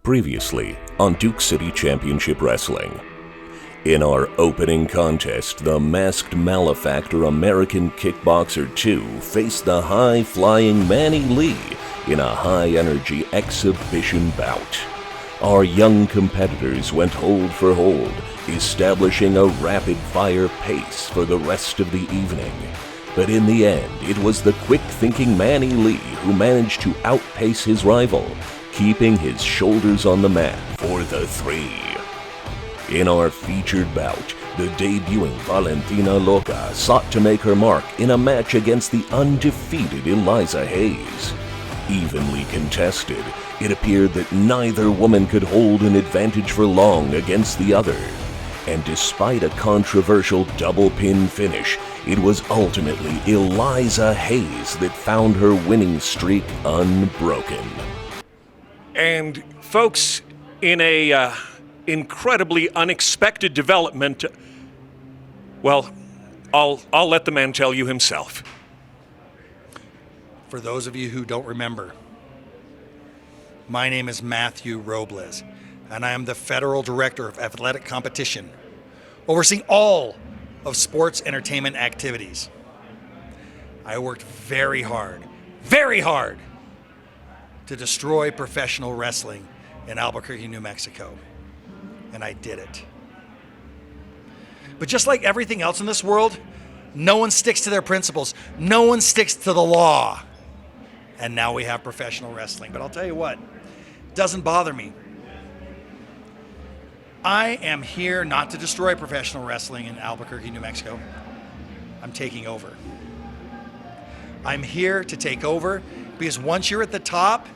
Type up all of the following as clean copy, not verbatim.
Previously on Duke City Championship Wrestling. In our opening contest, the masked malefactor American Kickboxer 2 faced the high-flying Manny Lee in a high-energy exhibition bout. Our young competitors went hold for hold, establishing a rapid-fire pace for the rest of the evening. But in the end, it was the quick-thinking Manny Lee who managed to outpace his rival, keeping his shoulders on the mat for the three. In our featured bout, the debuting Valentina Loca sought to make her mark in a match against the undefeated Eliza Hayes. Evenly contested, it appeared that neither woman could hold an advantage for long against the other. And despite a controversial double pin finish, it was ultimately Eliza Hayes that found her winning streak unbroken. And folks, in a incredibly unexpected development, well, I'll let the man tell you himself. For those of you who don't remember, my name is Matthew Robles, and I am the Federal Director of Athletic Competition, overseeing all of sports entertainment activities. I worked very hard to destroy professional wrestling in Albuquerque, New Mexico. And I did it. But just like everything else in this world, no one sticks to their principles. No one sticks to the law. And now we have professional wrestling. But I'll tell you what, it doesn't bother me. I am here not to destroy professional wrestling in Albuquerque, New Mexico. I'm taking over. I'm here to take over because once you're at the top,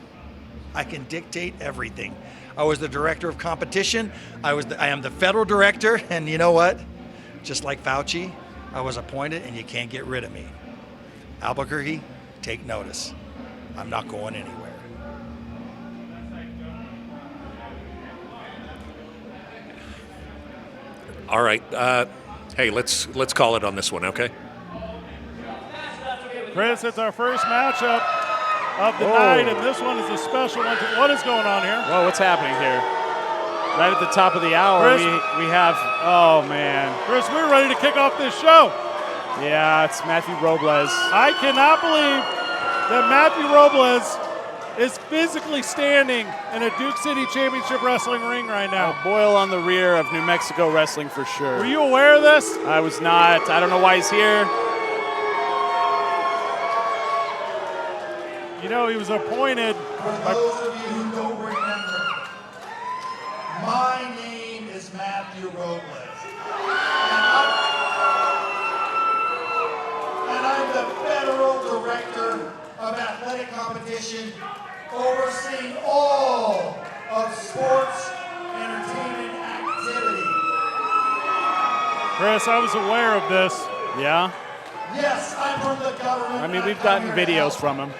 I can dictate everything. I was the director of competition. I am the federal director, and you know what? Just like Fauci, I was appointed, and you can't get rid of me. Albuquerque, take notice. I'm not going anywhere. All right, hey, let's call it on this one, okay? Chris, it's our first matchup of the night, and this one is a special one. What is going on here? Whoa, what's happening here? Right at the top of the hour, Chris, we have, oh man. Chris, we're ready to kick off this show. Yeah, it's Matthew Robles. I cannot believe that Matthew Robles is physically standing in a Duke City Championship Wrestling ring right now. A boil on the rear of New Mexico wrestling for sure. Were you aware of this? I was not. I don't know why he's here. You know, he was appointed. For those of you who don't remember, my name is Matthew Robles. And I'm the Federal Director of Athletic Competition, overseeing all of sports entertainment activity. Chris, I was aware of this. Yeah? Yes, I'm from the government. I mean, we've gotten videos from him.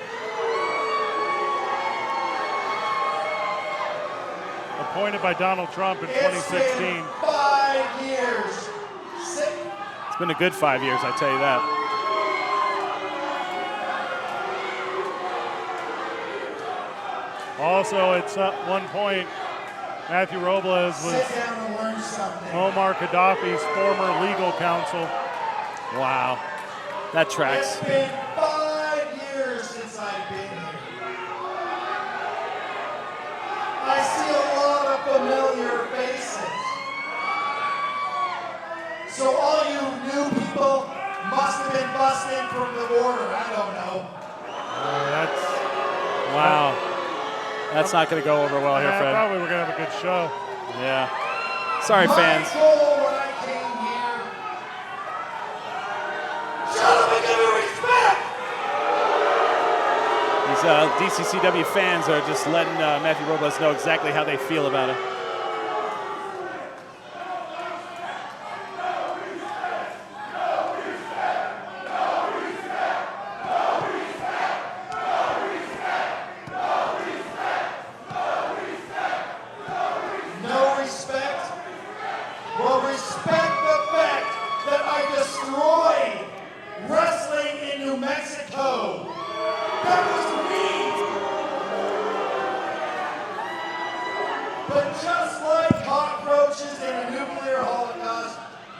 Appointed by Donald Trump in 2016. It's been 5 years. It's been a good 5 years, I tell you that. Also, at one point, Matthew Robles was Sit down and learn something. Muammar Gaddafi's former legal counsel. Wow. That tracks. It's been 5 years since I've been here. I see a lot of familiar faces. So all you new people must have been busting from the border. I don't know. Wow. That's not going to go over well here, Fred. Probably we're going to have a good show. Yeah. Sorry, fans. My goal when I came here, shut up and give me respect! These DCCW fans are just letting Matthew Robles know exactly how they feel about it. No respect? Well, respect the fact that I destroyed wrestling in New Mexico. That was me. But just like cockroaches in a nuclear holocaust,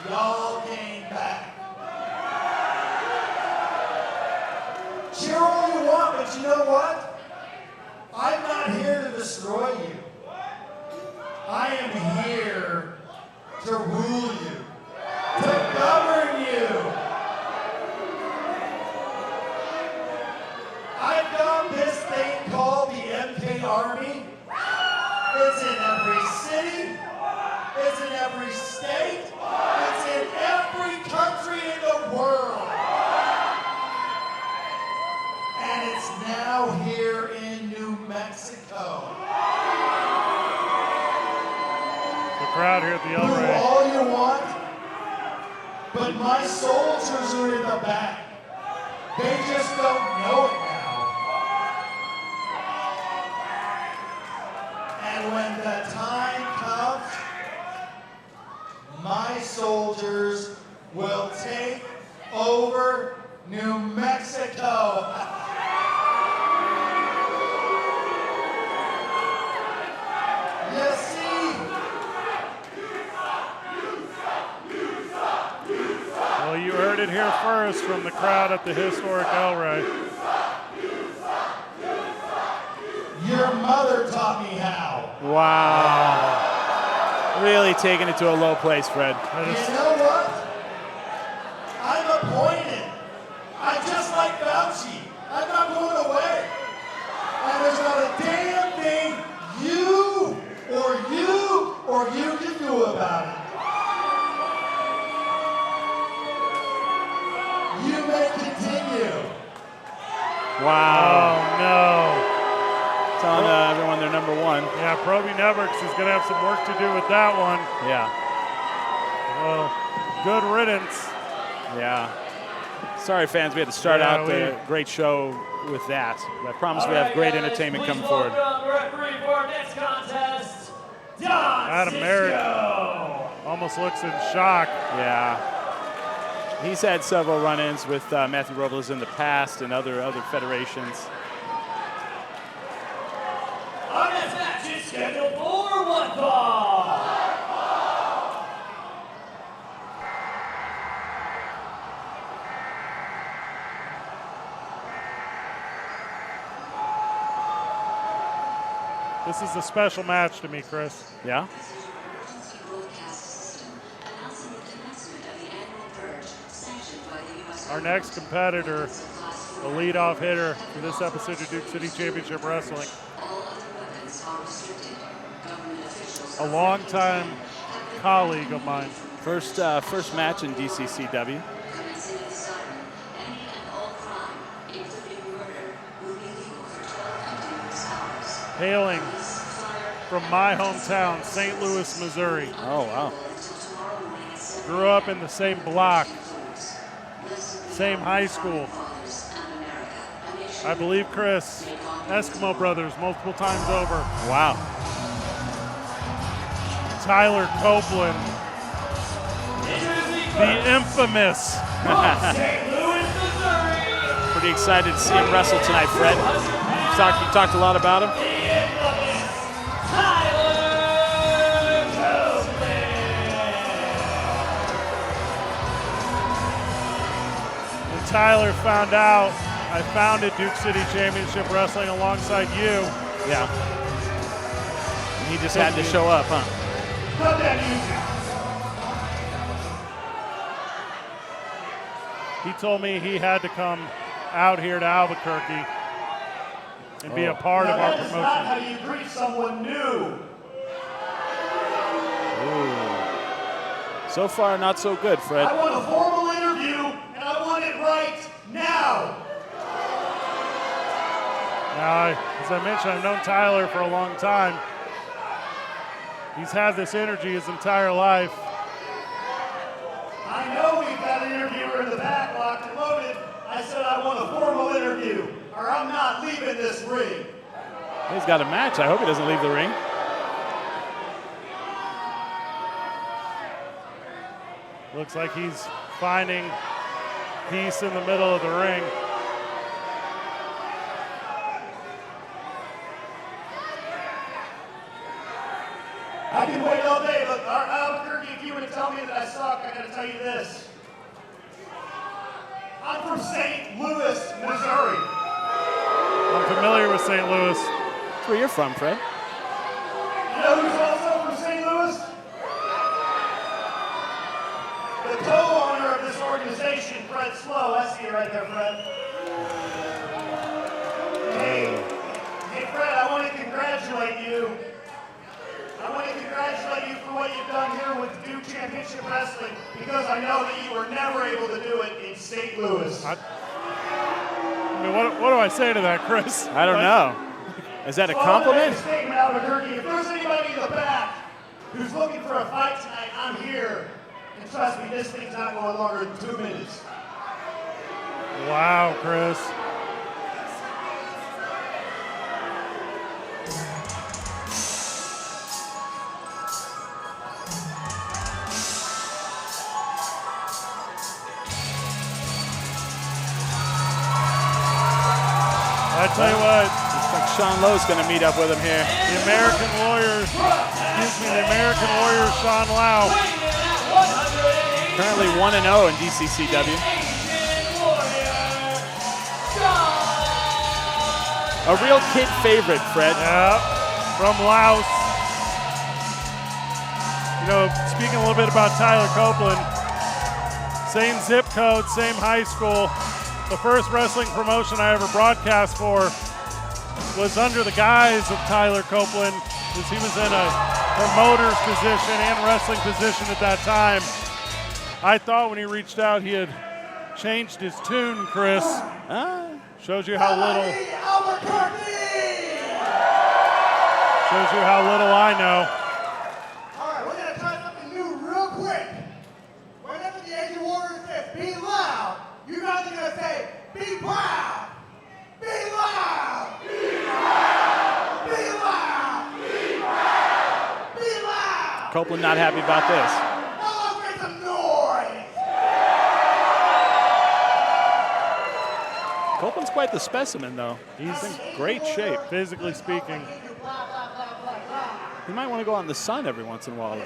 y'all came back. Cheer all you want, but you know what? I'm not here to destroy you. I am here to rule you, to govern you. I've got this thing called the MK Army. It's in every city, it's in every state, it's in every country in the world. And it's now here in New Mexico. The crowd here at the El Do Rey. all you want, but my soldiers are in the back. They just don't know it now. And when the time comes, my soldiers will take over New Mexico. You see? Well, you heard it here first from the crowd at the historic El Rey. Your mother taught me how. Wow. Really taking it to a low place, Fred. You know what? I'm appointed. I'm just like Fauci. I'm not going away. And there's not a damn thing you can do about it. You may continue. Wow. Oh, no. Telling everyone they're number one. Yeah, Proby Networks is going to have some work to do with that one. Yeah. Well, good riddance. Yeah. Sorry, fans, we had to start out the great show with that. But I promise we have great entertainment coming forward. Referee for our next contest, Adam Merritt almost looks in shock. Yeah. He's had several run-ins with Matthew Robles in the past and other federations. Our next match is scheduled for one fall. This is a special match to me, Chris. Yeah? Our next competitor, the leadoff hitter for this episode of Duke City Championship Wrestling, a longtime colleague of mine. First match in DCCW. Hailing from my hometown, St. Louis, Missouri. Oh, wow. Grew up in the same block, same high school. I believe Chris, Eskimo Brothers, multiple times over. Wow. Tyler Copeland, the infamous. Pretty excited to see him wrestle tonight, Fred. You talked a lot about him. When Tyler found out I founded Duke City Championship Wrestling alongside you. Yeah. He just had to show up, huh? He told me he had to come out here to Albuquerque and be a part of our promotion. That's not how you greet someone new. Ooh. So far, not so good, Fred. I want a formal interview, and I want it right now. Now, as I mentioned, I've known Tyler for a long time. He's had this energy his entire life. I know we've got an interviewer in the back, locked and loaded. I said I want a formal interview, or I'm not leaving this ring. He's got a match. I hope he doesn't leave the ring. Looks like he's finding peace in the middle of the ring. I can wait all day, but Albuquerque, if you were to tell me that I suck, I gotta tell you this. I'm from St. Louis, Missouri. I'm familiar with St. Louis. That's where you're from, Fred. You know who's also from St. Louis? The co-owner of this organization, Fred Slow. I see you right there, Fred. Hey, Fred, I want to congratulate you. I want to congratulate you for what you've done here with Duke Championship Wrestling, because I know that you were never able to do it in St. Louis. I mean, what do I say to that, Chris? I don't know. Is that a compliment? Statement, Albuquerque. If there's anybody in the back who's looking for a fight tonight, I'm here. And trust me, this thing's not going longer than 2 minutes. Wow, Chris. I tell you what, Looks like Sean Lowe's going to meet up with him here. the American Warrior, the American Warrior Sean Lao. Currently 1-0 in DCCW. A real kid favorite, Fred. Yeah, from Laos. You know, speaking a little bit about Tyler Copeland, same zip code, same high school. The first wrestling promotion I ever broadcast for was under the guise of Tyler Copeland, because he was in a promoter's position and wrestling position at that time. I thought when he reached out he had changed his tune, Chris. Shows you how little. Shows you how little I know. All right, we're going to try something new real quick. Whenever the Asian Warrior says, be loud, you guys are going to say, be proud. Be loud. Be loud. Be loud. Be proud. Be loud. Copeland not happy about this. Now let's make some noise. Copeland's quite the specimen, though. He's in great shape. Physically speaking. He might want to go out in the sun every once in a while, though.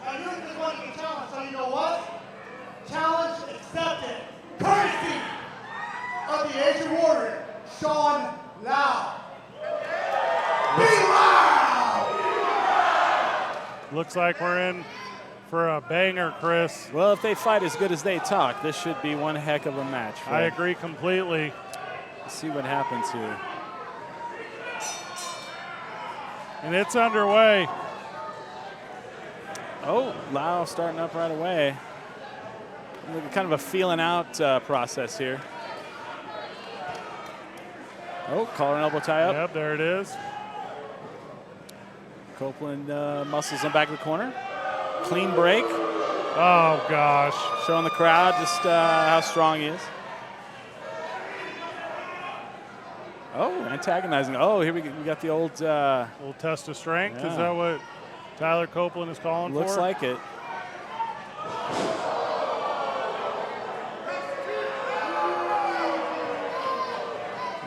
I knew this was going to be challenged, so you know what? Challenge accepted. Courtesy of the Asian Warrior, Sean Lao. Be loud! Looks like we're in for a banger, Chris. Well, if they fight as good as they talk, this should be one heck of a match, Fred. I agree completely. Let's see what happens here. And it's underway. Oh, Lao starting up right away. Kind of a feeling out process here. Oh, collar and elbow tie up. Yep, there it is. Copeland muscles him back to the corner. Clean break. Oh, gosh. Showing the crowd just how strong he is. Oh, antagonizing. Oh, here we got the old... Little test of strength. Yeah. Is that what Tyler Copeland is calling looks for? like it.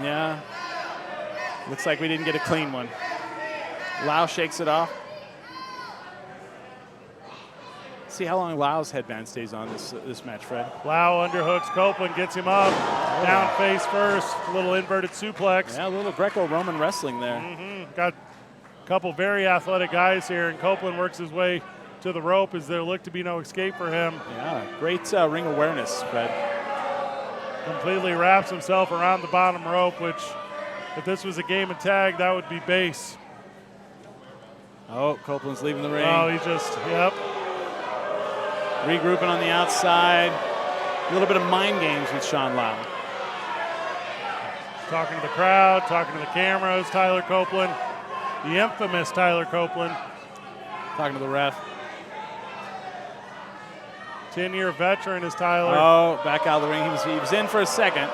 Yeah. Looks like we didn't get a clean one. Lao shakes it off. See how long Lao's headband stays on this match, Fred. Lao underhooks Copeland, gets him up. Down face first. A little inverted suplex. Yeah, a little Greco-Roman wrestling there. Got a couple very athletic guys here, and Copeland works his way to the rope as there looked to be no escape for him. Yeah, great ring awareness, Fred. Completely wraps himself around the bottom rope, which if this was a game of tag, that would be base. Oh, Copeland's leaving the ring. Oh, he just, yep. Regrouping on the outside. A little bit of mind games with Sean Lao. Talking to the crowd, talking to the cameras, Tyler Copeland. The infamous Tyler Copeland. Talking to the ref. 10-year veteran is Tyler. Oh, back out of the ring. He was in for a second.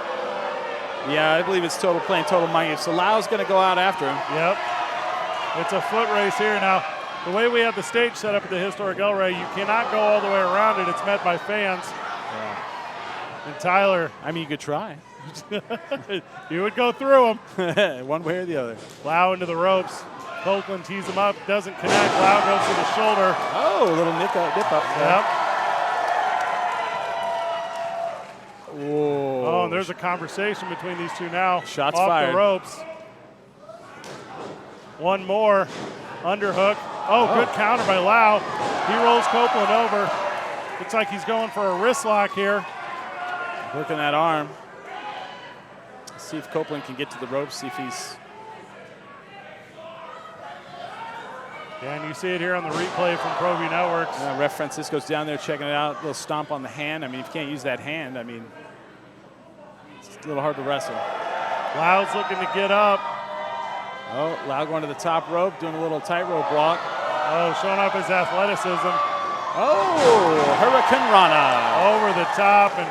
Yeah, I believe it's playing total mind games. So Lao's going to go out after him. Yep. It's a foot race here. Now, the way we have the stage set up at the historic El Rey, you cannot go all the way around it. It's met by fans. Yeah. And Tyler, I mean, you could try. you would go through them. One way or the other. Lao into the ropes. Copeland tees him up, doesn't connect. Lao goes to the shoulder. Oh, a little dip up. Yep. Whoa. Oh, and there's a conversation between these two now. Shots off fired. the ropes. One more. Underhook. Oh, good counter by Lao. He rolls Copeland over. Looks like he's going for a wrist lock here. Working that arm. See if Copeland can get to the ropes, see if he's... Yeah, and you see it here on the replay from ProView Networks. Ref Francisco's down there checking it out. A little stomp on the hand. I mean, if you can't use that hand, I mean, it's a little hard to wrestle. Lau's looking to get up. Oh, Lau going to the top rope, doing a little tightrope walk. Oh, showing off his athleticism. Oh, Hurricane Rana. Over the top, and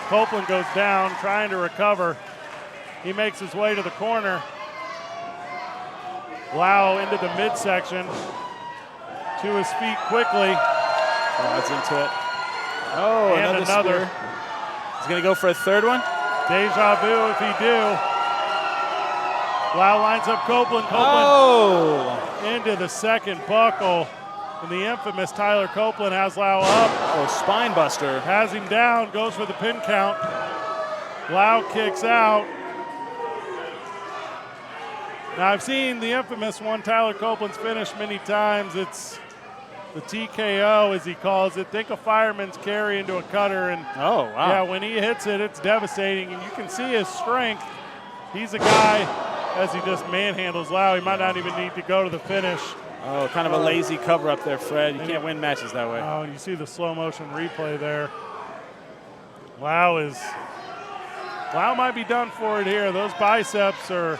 Copeland goes down, trying to recover. He makes his way to the corner. Lau into the midsection. To his feet quickly. That's into it. Oh, and another. Spear. He's going to go for a third one. Deja vu if he do. Lau lines up Copeland. Into the second buckle. And the infamous Tyler Copeland has Lau up. Oh, spine buster. Has him down, goes for the pin count. Lau kicks out. Now I've seen the infamous one, Tyler Copeland's finish many times. It's the TKO, as he calls it. Think a fireman's carry into a cutter. And oh, wow. Yeah, when he hits it, it's devastating. And you can see his strength. He's a guy, as he just manhandles Lau, he might not even need to go to the finish. Oh, kind of a lazy cover up there, Fred. You can't win matches that way. Oh, you see the slow motion replay there. Lau might be done for it here. Those biceps are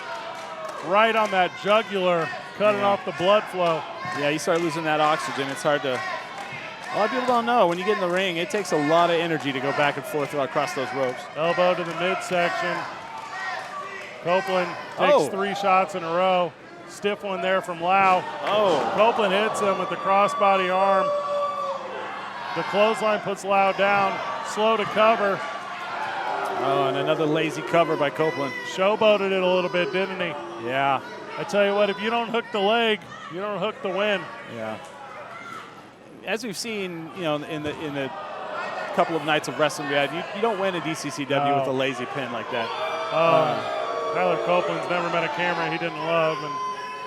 right on that jugular, cutting off the blood flow. Yeah, you start losing that oxygen. It's hard to. A lot of people don't know. When you get in the ring, it takes a lot of energy to go back and forth across those ropes. Elbow to the midsection. Copeland takes 3 shots in a row. Stiff one there from Lao. Oh. Copeland hits him with the crossbody arm. The clothesline puts Lao down. Slow to cover. Oh, and another lazy cover by Copeland. Showboated it a little bit, didn't he? Yeah. I tell you what, if you don't hook the leg, you don't hook the win. Yeah. As we've seen, you know, in the couple of nights of wrestling we had, you don't win a DCCW with a lazy pin like that. Tyler Copeland's never met a camera he didn't love, and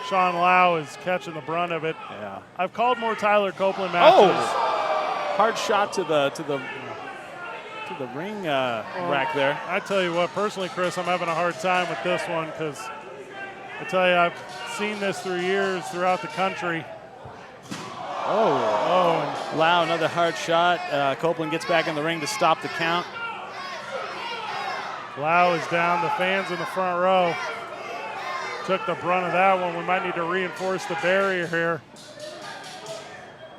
Sean Lao is catching the brunt of it. Yeah. I've called more Tyler Copeland matches. Oh! Hard shot to the ring rack there. I tell you what, personally, Chris, I'm having a hard time with this one because I tell you, I've seen this through years throughout the country. And Lao, another hard shot. Copeland gets back in the ring to stop the count. Lao is down. The fans in the front row took the brunt of that one. We might need to reinforce the barrier here.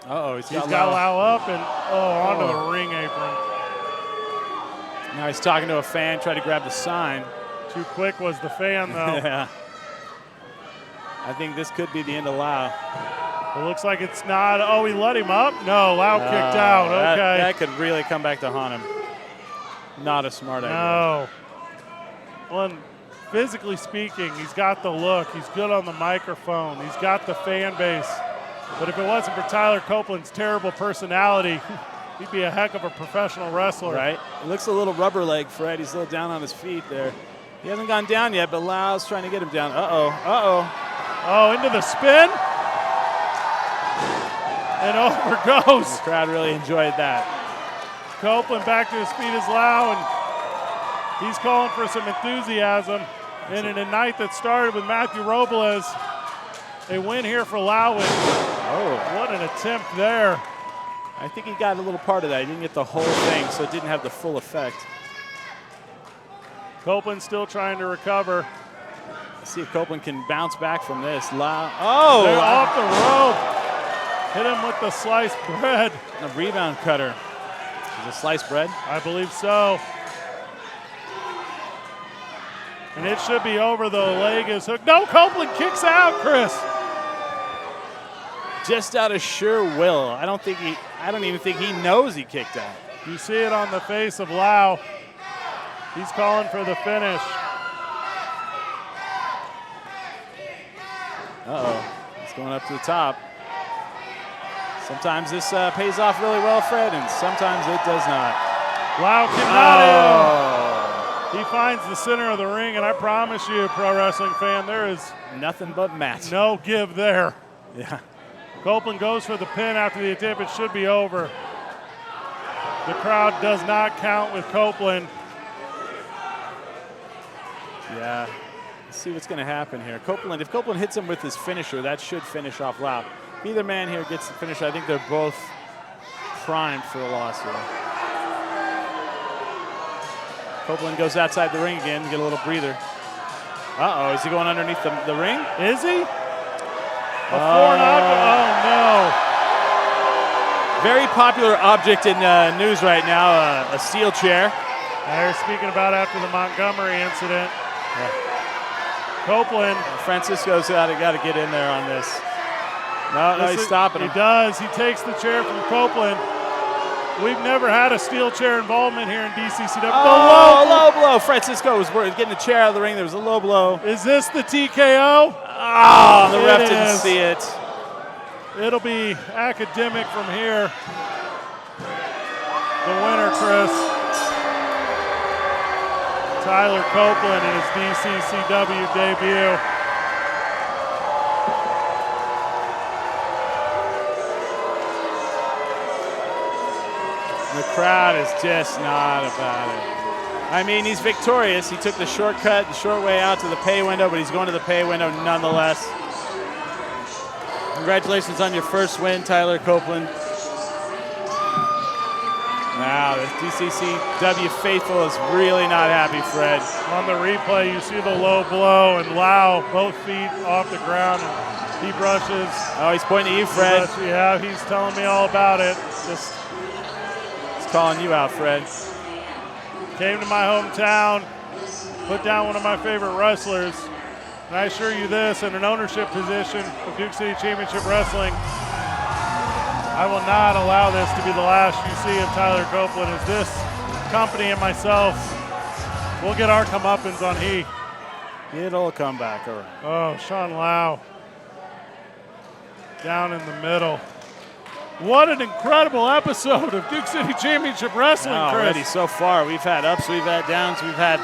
Uh-oh, he's got Lao up and onto the ring apron. Now he's talking to a fan, trying to grab the sign. Too quick was the fan, though. Yeah. I think this could be the end of Lao. It looks like it's not. Oh, he let him up? No, Lao kicked out. Okay. That could really come back to haunt him. Not a smart idea. No. Well, physically speaking, he's got the look. He's good on the microphone. He's got the fan base. But if it wasn't for Tyler Copeland's terrible personality, he'd be a heck of a professional wrestler. Right. It looks a little rubber leg, Fred. He's a little down on his feet there. He hasn't gone down yet, but Lau's trying to get him down. Oh, into the spin. And over goes. The crowd really enjoyed that. Copeland back to his feet as Lao, and he's calling for some enthusiasm. And in a night that started with Matthew Robles, a win here for Lao. What an attempt there. I think he got a little part of that. He didn't get the whole thing, so it didn't have the full effect. Copeland still trying to recover. Let's see if Copeland can bounce back from this. Lao. They're off the rope. Hit him with the sliced bread. A rebound cutter. Is it sliced bread? I believe so. And it should be over. The leg is hooked. No, Copeland kicks out, Chris. Just out of sheer will. I don't even think he knows he kicked out. You see it on the face of Lao. He's calling for the finish. It's going up to the top. Sometimes this pays off really well, Fred, and sometimes it does not. Lao cannot in. He finds the center of the ring, and I promise you, pro wrestling fan, there is nothing but mat. No give there. Yeah. Copeland goes for the pin after the attempt. It should be over. The crowd does not count with Copeland. Yeah. Let's see what's going to happen here. Copeland, if Copeland hits him with his finisher, that should finish off Lao. If either man here gets the finisher, I think they're both primed for a loss here. Copeland goes outside the ring again, get a little breather. Uh-oh, is he going underneath the ring? Is he? Oh, no. Very popular object in news right now, a steel chair. They're speaking about after the Montgomery incident. Yeah. Copeland. Francisco's got to get in there on this. No, he's stopping him. He does. He takes the chair from Copeland. We've never had a steel chair involvement here in DCCW. Oh, low blow. Francisco was getting the chair out of the ring. There was a low blow. Is this the TKO? Oh, the ref didn't see it. It'll be academic from here. The winner, Chris. Tyler Copeland in his DCCW debut. The crowd is just not about it. I mean, he's victorious. He took the shortcut, the short way out to the pay window, but he's going to the pay window nonetheless. Congratulations on your first win, Tyler Copeland. Wow, the DCCW faithful is really not happy, Fred. On the replay, you see the low blow, and Lao, both feet off the ground, and he brushes. Oh, he's pointing at you, Fred. Yeah, he's telling me all about it. Just calling you out, Fred. Came to my hometown, put down one of my favorite wrestlers, and I assure you this, in an ownership position of Duke City Championship Wrestling, I will not allow this to be the last you see of Tyler Copeland, as this company and myself will get our comeuppance on he. It'll come back around. Oh, Sean Lao down in the middle. What an incredible episode of Duke City Championship Wrestling, Chris. Already so far, we've had ups, we've had downs, we've had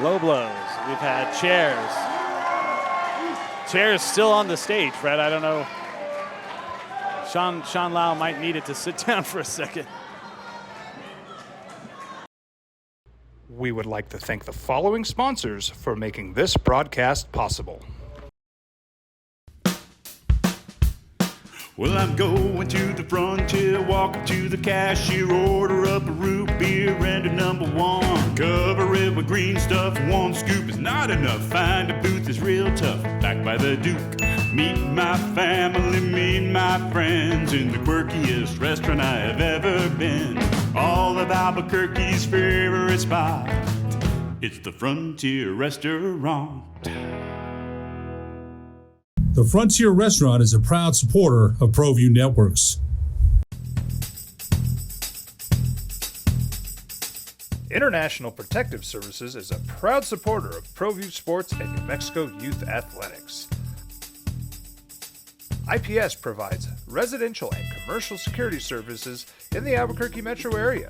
low blows, we've had chairs. Chairs still on the stage, Fred. I don't know. Sean Lao might need it to sit down for a second. We would like to thank the following sponsors for making this broadcast possible. Well, I'm going to the frontier, walking to the cashier, order up a root beer and a number one. Cover it with green stuff, one scoop is not enough. Find a booth is real tough, backed by the Duke. Meet my family, meet my friends in the quirkiest restaurant I have ever been. All of Albuquerque's favorite spot, it's the Frontier Restaurant. The Frontier Restaurant is a proud supporter of ProView Networks. International Protective Services is a proud supporter of ProView Sports and New Mexico Youth Athletics. IPS provides residential and commercial security services in the Albuquerque metro area.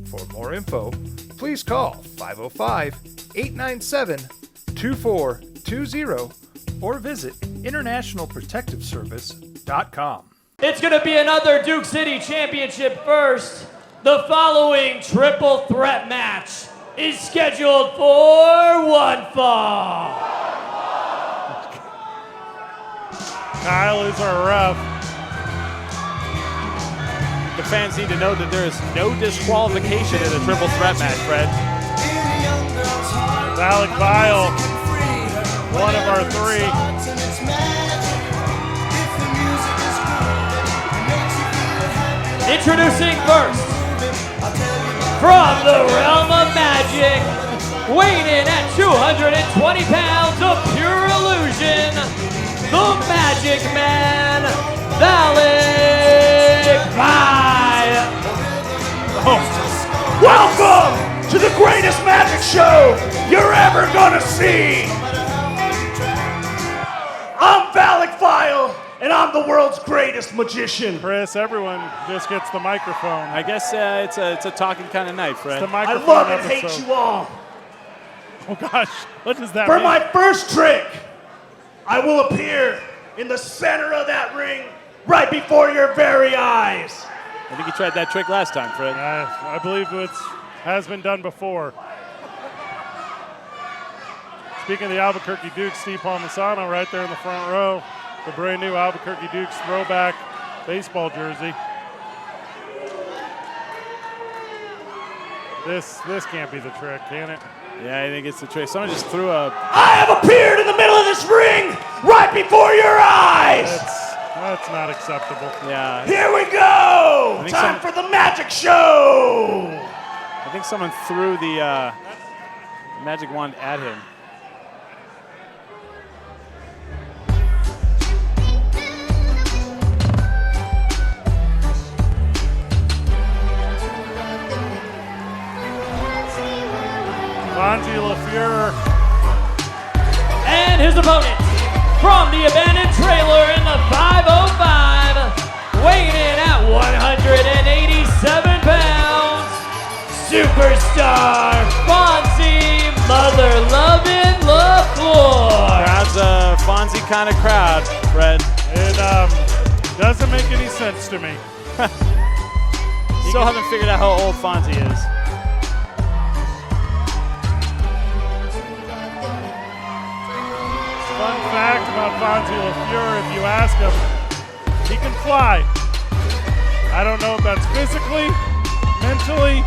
For more info, please call 505-897-2420 or visit internationalprotectiveservice.com. It's going to be another Duke City Championship first. The following triple threat match is scheduled for one fall. Kyle is our ref. The fans need to know that there is no disqualification in a triple threat match, Fred. Valak Vile, one of our three. Introducing first, from the realm of magic, weighing in at 220 pounds of pure illusion, the Magic Man, Valak Vile. Welcome to the greatest magic show you're ever gonna see. greatest magician. Chris, everyone just gets the microphone. I guess it's a talking kind of night, Fred. It's the I microphone love and episode. hate you all. Oh gosh, what does that For mean? my first trick, I will appear in the center of that ring right before your very eyes. I think you tried that trick last time, Fred. I believe it has been done before. Speaking of the Albuquerque Dukes, Steve Palmisano right there in the front row. The brand new Albuquerque Dukes throwback baseball jersey. This can't be the trick, can it? Yeah, I think it's the trick. Someone just threw a... I have appeared in the middle of this ring right before your eyes. That's not acceptable. Yeah. Here we go. Time for the magic show. I think someone threw the magic wand at him. Fonzi LaFleur. And his opponent from the abandoned trailer in the 505, weighing in at 187 pounds, superstar Fonzi Mother-Lovin' LaFleur. Crowd's a Fonzie kind of crowd, Fred. It doesn't make any sense to me. Still haven't figured out how old Fonzie is. Fun fact about Fonzi LaFleur, if you ask him, he can fly. I don't know if that's physically, mentally,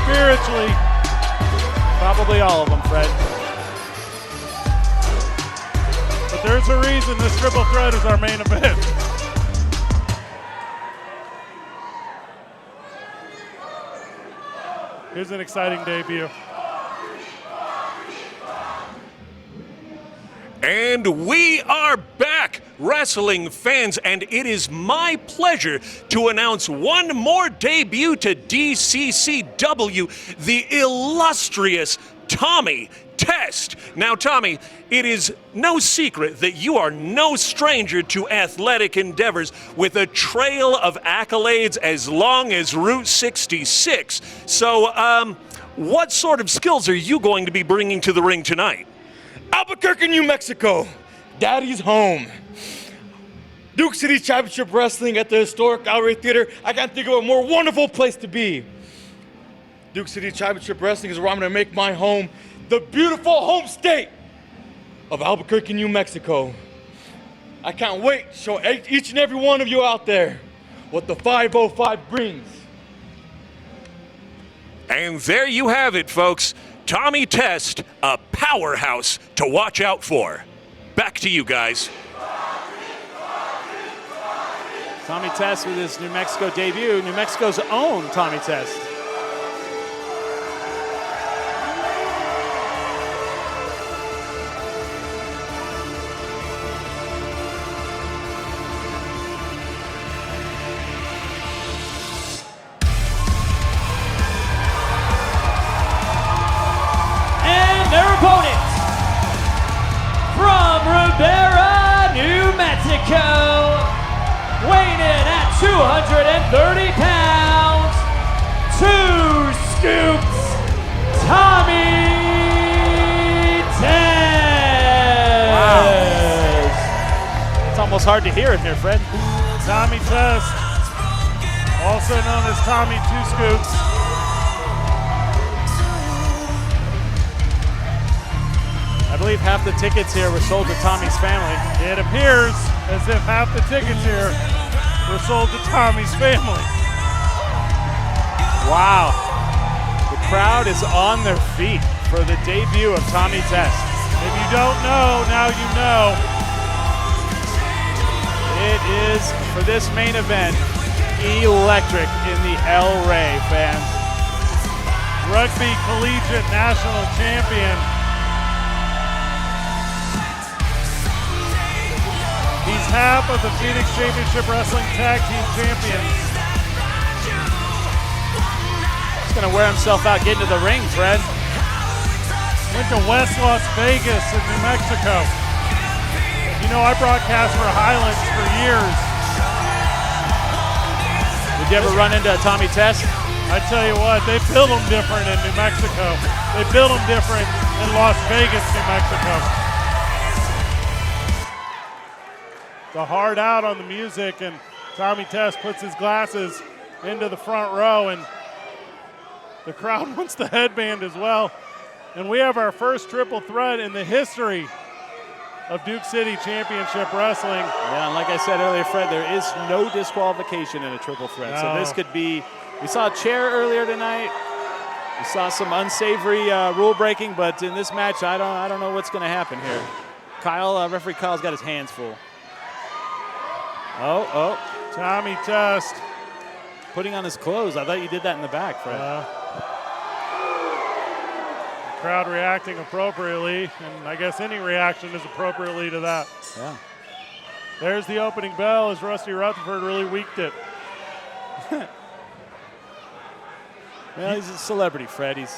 spiritually. Probably all of them, Fred. But there's a reason this triple threat is our main event. Here's an exciting debut. And we are back, wrestling fans, and it is my pleasure to announce one more debut to DCCW, the illustrious Tommy Test. Now, Tommy, it is no secret that you are no stranger to athletic endeavors with a trail of accolades as long as Route 66. So, what sort of skills are you going to be bringing to the ring tonight? Albuquerque, New Mexico, Daddy's home. Duke City Championship Wrestling at the historic Gallery Theater. I can't think of a more wonderful place to be. Duke City Championship Wrestling is where I'm gonna make my home, the beautiful home state of Albuquerque, New Mexico. I can't wait to show each and every one of you out there what the 505 brings. And there you have it, folks. Tommy Test, a powerhouse to watch out for. Back to you guys. Tommy Test with his New Mexico debut, New Mexico's own Tommy Test. Weighing in at 230 pounds, 2 scoops, Tommy Test. Wow. It's almost hard to hear in here, Fred. Tommy Test, also known as Tommy 2 Scoops. I believe half the tickets here were sold to Tommy's family. It appears as if half the tickets here were sold to Tommy's family. Wow. The crowd is on their feet for the debut of Tommy Test. If you don't know, now you know. It is, for this main event, electric in the El Rey, fans. Rugby Collegiate National Champion. He's half of the Phoenix Championship Wrestling Tag Team Champions. He's going to wear himself out getting to the ring, Fred. Went to West Las Vegas in New Mexico. You know, I broadcast for Highlands for years. Did you ever run into Tommy Test? I tell you what, they build them different in New Mexico. They build them different in Las Vegas, New Mexico. The hard out on the music, and Tommy Test puts his glasses into the front row, and the crowd wants the headband as well. And we have our first triple threat in the history of Duke City Championship Wrestling. Yeah, and like I said earlier, Fred, there is no disqualification in a triple threat. No. So this could be, we saw a chair earlier tonight. We saw some unsavory rule breaking, but in this match, I don't know what's going to happen here. Referee Kyle's got his hands full. Oh. Tommy Test. Putting on his clothes. I thought you did that in the back, Fred. Crowd reacting appropriately, and I guess any reaction is appropriately to that. Yeah. There's the opening bell as Rusty Rutherford really weaked it. Well, he's a celebrity, Fred. He's,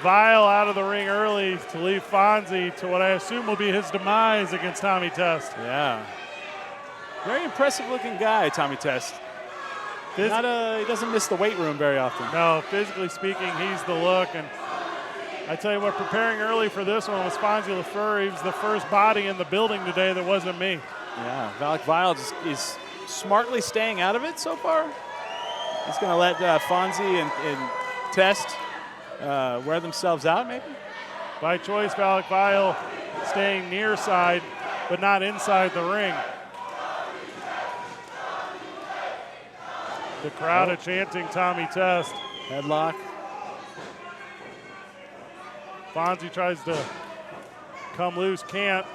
Vile out of the ring early to leave Fonzi to what I assume will be his demise against Tommy Test. Yeah. Very impressive looking guy, Tommy Test. He doesn't miss the weight room very often. No, physically speaking, he's the look. And I tell you what, preparing early for this one was Fonzi LaFleur. He was the first body in the building today that wasn't me. Yeah, Valak Vile is smartly staying out of it so far. He's going to let Fonzi and Test wear themselves out, maybe? By choice, Valak Vile staying near side, but not inside the ring. The crowd are chanting Tommy Test. Headlock. Fonzi tries to come loose, can't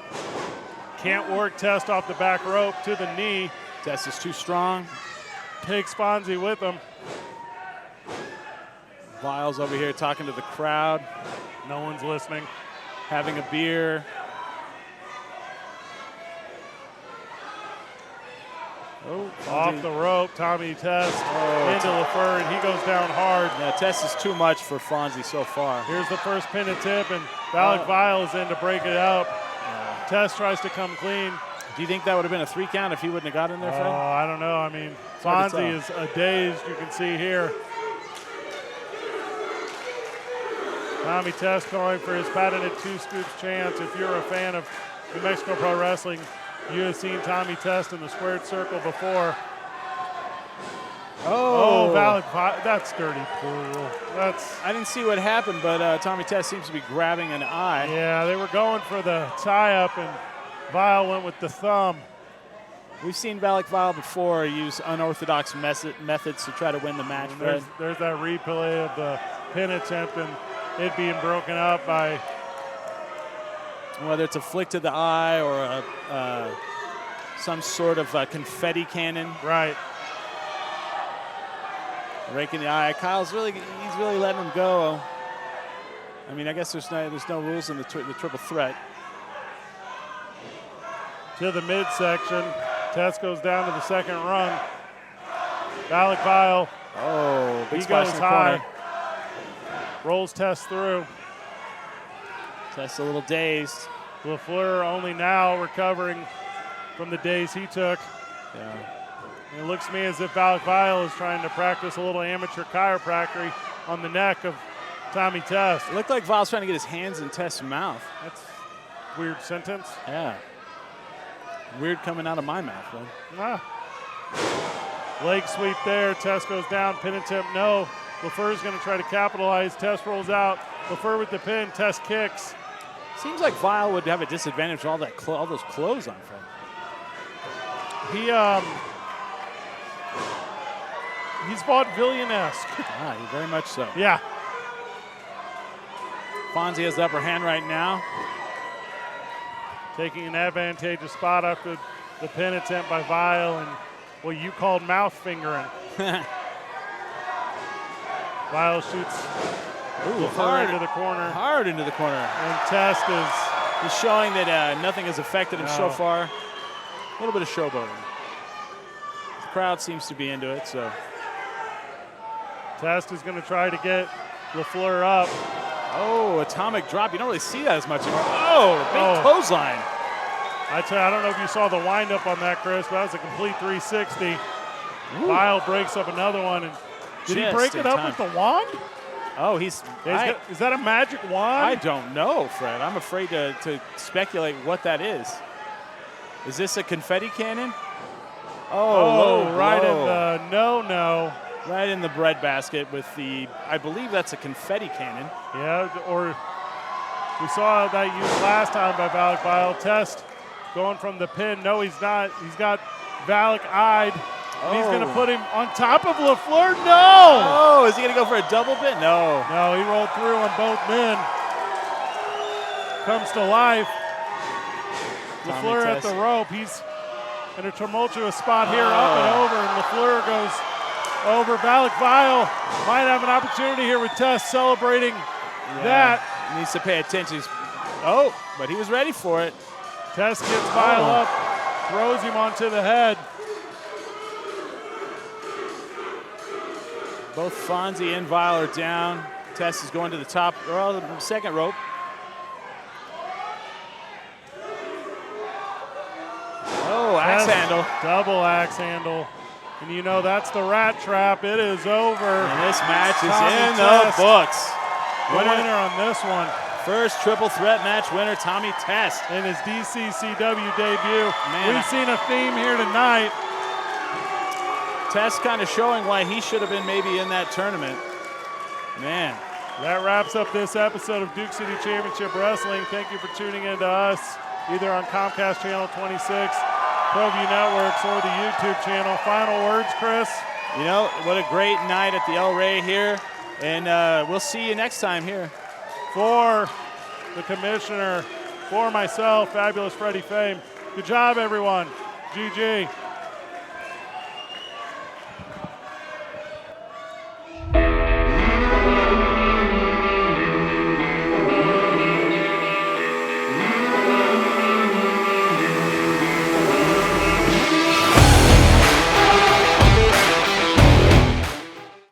work Test off the back rope to the knee. Test is too strong. Takes Fonzi with him. Vile's over here talking to the crowd. No one's listening. Having a beer. Oh, off the rope, Tommy Test into LaFleur, and he goes down hard. Yeah, Test is too much for Fonzi so far. Here's the first pin and tip, and Valak Vile is in to break it up. Yeah. Test tries to come clean. Do you think that would have been a 3 count if he wouldn't have got in there, Fred? I don't know. I mean, Fonzi is dazed, you can see here. Tommy Test going for his patented 2 scoops chance. If you're a fan of New Mexico Pro Wrestling, you have seen Tommy Test in the squared circle before. Oh, Valak Vile, that's dirty pool. I didn't see what happened, but Tommy Test seems to be grabbing an eye. Yeah, they were going for the tie-up, and Vile went with the thumb. We've seen Valak Vile before use unorthodox methods to try to win the match. There's that replay of the pin attempt and it being broken up by whether it's a flick to the eye or some sort of confetti cannon. Right. Raking the eye. Kyle's really letting him go. I mean, I guess there's no rules in the triple threat. To the midsection. Test goes down to the second rung. Valak Vile. Oh, big he splash goes in the high. corner. Rolls Test through. Test a little dazed. LaFleur only now recovering from the daze he took. Yeah. It looks to me as if Valak Vile is trying to practice a little amateur chiropractic on the neck of Tommy Test. It looked like Vile's trying to get his hands in Test's mouth. That's a weird sentence. Yeah. Weird coming out of my mouth, though. Leg sweep there. Test goes down. Pin attempt, no. LaFleur's going to try to capitalize. Test rolls out. LaFleur with the pin. Test kicks. Seems like Vile would have a disadvantage with all those clothes on, Fred. He's vaudevillian-esque. Very much so. Yeah. Fonzi has the upper hand right now. Taking an advantageous spot after the pin attempt by Vile and what you called mouth fingering. Vile shoots LaFleur into the corner. Hard into the corner. And Test He's showing that nothing has affected him so far. A little bit of showboating. The crowd seems to be into it, so. Test is going to try to get LaFleur up. Oh, atomic drop. You don't really see that as much anymore. Oh, big clothesline. I don't know if you saw the windup on that, Chris, but that was a complete 360. Vile breaks up another one. And did he break it up with the wand? Oh, is that a magic wand? I don't know, Fred. I'm afraid to speculate what that is. Is this a confetti cannon? Oh, right in the no. Right in the breadbasket with I believe that's a confetti cannon. Yeah, or we saw that used last time by Valak Vile. Test going from the pin. No, he's not. He's got Valak eyed. And he's going to put him on top of LaFleur. No! Oh, is he going to go for a double pin? No. No, he rolled through on both men. Comes to life. LaFleur at the rope. He's in a tumultuous spot here, up and over, and LaFleur goes over. Valak Vile might have an opportunity here with Test celebrating that. He needs to pay attention. Oh, but he was ready for it. Test gets Vile up, throws him onto the head. Both Fonzi and Vile are down. Test is going to the top, or the second rope. Oh, axe handle. Double axe handle. And you know that's the rat trap. It is over. And this match is in the books. Winner on this one. First triple threat match winner, Tommy Test. In his DCCW debut. Man, we've seen a theme here tonight. Test kind of showing why he should have been maybe in that tournament. Man. That wraps up this episode of Duke City Championship Wrestling. Thank you for tuning in to us, either on Comcast Channel 26, ProView Networks, or the YouTube channel. Final words, Chris? You know, what a great night at the El Rey here. And we'll see you next time here. For the commissioner, for myself, Fabulous Freddie Fame. Good job, everyone. GG.